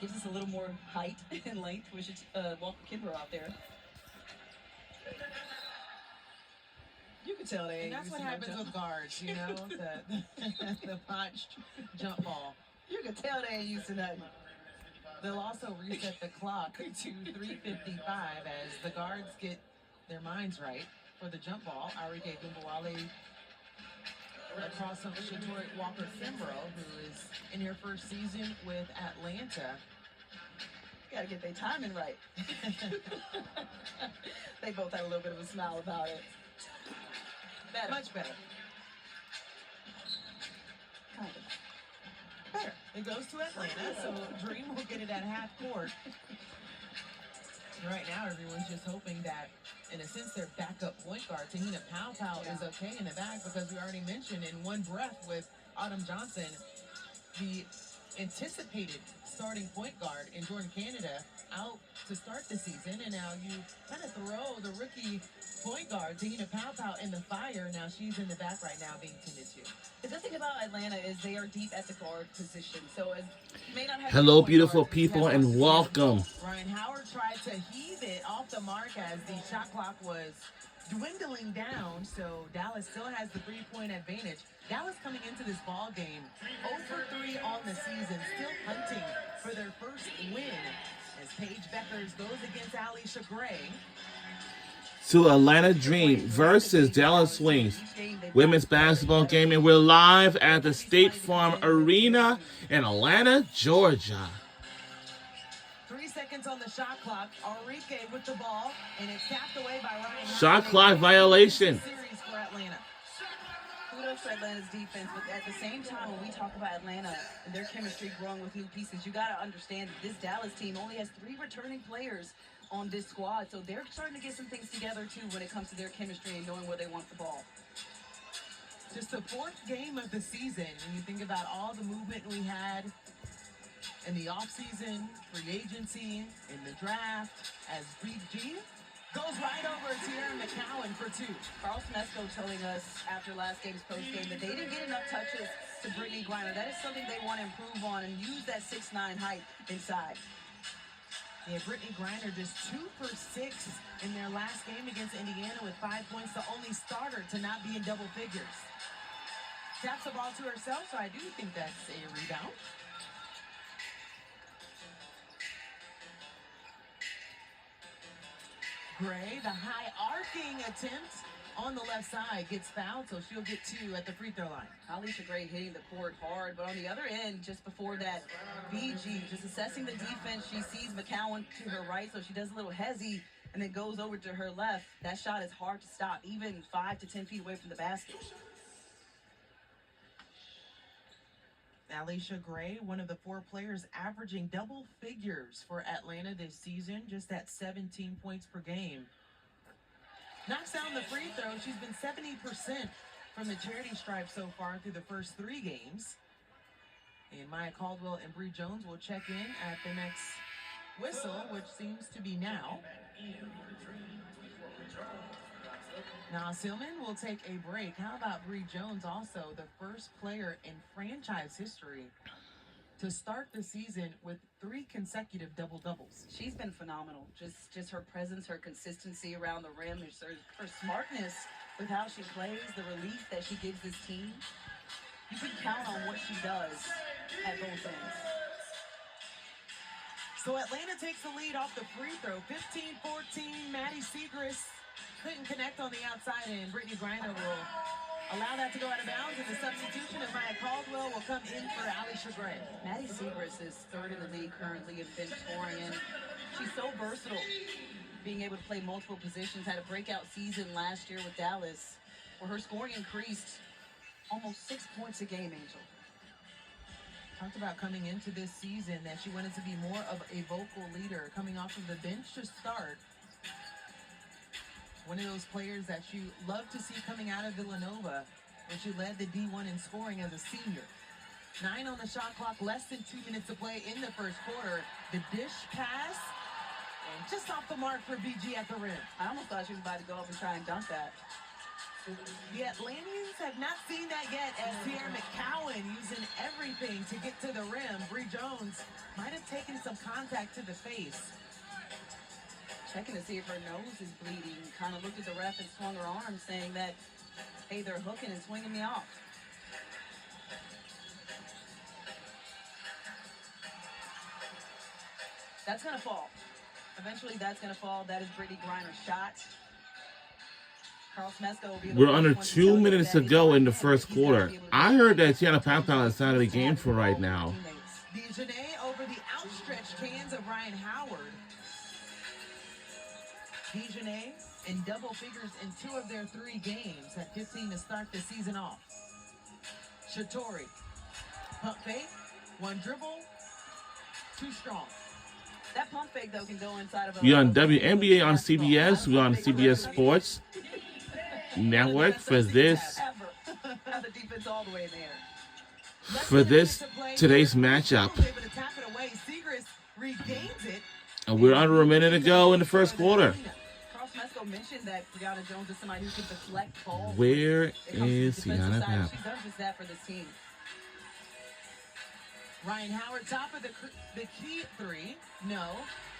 Gives us a little more height and length. We should Walker Kimber out there. You can tell they And ain't that's used what to no happens jump. with guards, the botched jump ball. You can tell they ain't used to nothing. They'll also reset the clock to 3:55 as the guards get their minds right for the jump ball. Arike Gumbawale across from Shatori Walker Kimbrough, who is in her first season with Atlanta. Gotta get their timing right. They both had a little bit of a smile about it. Better. Much better. Kind of. Better. It goes to Atlanta, so Dream will get it at half court. Right now, everyone's just hoping that, in a sense, their backup point guard, Tahina Powell, is okay in the back, because we already mentioned in one breath with Autumn Johnson, the anticipated starting point guard in Jordan Canada out to start the season, and now you kind of throw the rookie point guard, Tahina Powell, in the fire. Now she's in the back right now being tended to. The good thing about Atlanta is they are deep at the guard position, so it may not have. Hello, beautiful people, and welcome. Ryan Howard tried to heave it off the mark as the shot clock was dwindling down, so Dallas still has the three-point advantage. Dallas coming into this ball game 0 for 3 on the season, still hunting for their first win as Paige Beckers goes against Alicia Gray. To Atlanta Dream versus Dallas Wings women's basketball game, and we're live at the State Farm Arena in Atlanta, Georgia. 3 seconds on the shot clock. Arike with the ball, and it's tapped away by Ryan. Shot clock violation. Series for Atlanta. Kudos for Atlanta's defense, but at the same time, when we talk about Atlanta and their chemistry growing with new pieces, you got to understand that this Dallas team only has 3 returning players on this squad, so they're starting to get some things together too when it comes to their chemistry and knowing where they want the ball. Just the 4th game of the season, when you think about all the movement we had in the offseason, free agency, in the draft, as BG goes right over Tierra McCowan for 2. Carl Smesco telling us after last game's post-game that they didn't get enough touches to Brittany Griner. That is something they want to improve on and use that 6'9" height inside. Yeah, Brittany Griner just 2 for 6 in their last game against Indiana with 5 points, the only starter to not be in double figures. Taps the ball to herself, so I do think that's a rebound. Gray, the high arcing attempt on the left side, gets fouled, so she'll get 2 at the free throw line. Alicia Gray hitting the court hard, but on the other end, just before that, BG just assessing the defense. She sees McCowan to her right, so she does a little hezzy and then goes over to her left. That shot is hard to stop, even 5 to 10 feet away from the basket. Alicia Gray, one of the 4 players averaging double figures for Atlanta this season, just at 17 points per game. Knocks down the free throw. She's been 70% from the charity stripe so far through the first 3 games. And Maya Caldwell and Bree Jones will check in at the next whistle, which seems to be now. Now, Silman will take a break. How about Bree Jones, also the first player in franchise history to start the season with 3 consecutive double-doubles? She's been phenomenal. Just her presence, her consistency around the rim, her smartness with how she plays, the relief that she gives this team. You can count on what she does at both ends. So Atlanta takes the lead off the free throw. 15-14, Maddie Segrist couldn't connect on the outside, and Brittany Griner will allow that to go out of bounds, and the substitution of Maya Caldwell will come in for Alicia Gray. Maddie Segrist is 3rd in the league currently in bench scoring, and she's so versatile, being able to play multiple positions. Had a breakout season last year with Dallas, where her scoring increased almost 6 points a game, Angel. Talked about coming into this season that she wanted to be more of a vocal leader, coming off of the bench to start. One of those players that you love to see coming out of Villanova, when she led the D1 in scoring as a senior. 9 on the shot clock, less than 2 minutes to play in the first quarter. The dish pass, and just off the mark for BG at the rim. I almost thought she was about to go up and try and dunk that. The Atlanteans have not seen that yet as Sierra McCowan using everything to get to the rim. Bree Jones might have taken some contact to the face. Checking to see if her nose is bleeding. Kind of looked at the ref and swung her arm, saying that, hey, they're hooking and swinging me off. That's going to fall. Eventually, that's going to fall. That is Brittany Griner's shot. Carl Smesko will be the We're first under one to 2 tell you minutes to that go in the he's first gotta be quarter. able to I heard that Tiana Paopao is out of the game for right now. DeJournette over the outstretched hands of Ryan Howard. DeJournette in double figures in 2 of their 3 games at 15 to start the season off. Shatori, pump fake, 1 dribble, too strong. That pump fake, though, can go inside of a... We on WNBA on CBS. We on CBS Sports Network for this Ever. Have the defense all the way there. today's matchup. Able to tap it away. Siegrist regains it. And we're under a minute to go in the first quarter. Carl Smesko mentioned that Brianna Jones is somebody who can deflect balls. Where It comes to the is defensive Tiana side. Paopao? She does just that for this team. Ryan Howard, top of the key 3. No.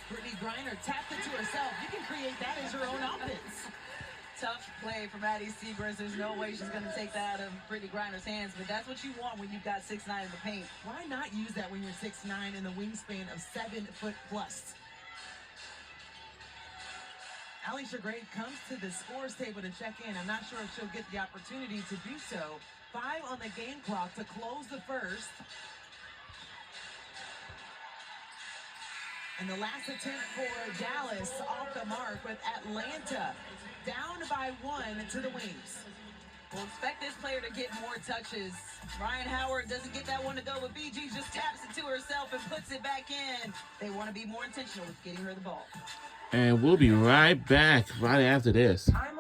Brittany Griner tapped it to herself. You can create that as your own offense. Tough play from Maddie Siegrist. There's no way she's going to take that out of Brittany Griner's hands, but that's what you want when you've got 6'9" in the paint. Why not use that when you're 6'9" and the wingspan of 7 foot plus? Alicia Gray comes to the scores table to check in. I'm not sure if she'll get the opportunity to do so. 5 on the game clock to close the first. And the last attempt for Dallas off the mark with Atlanta down by 1 to the wings. We'll expect this player to get more touches. Ryan Howard doesn't get that one to go, but BG just taps it to herself and puts it back in. They want to be more intentional with getting her the ball. And we'll be right back right after this. I'm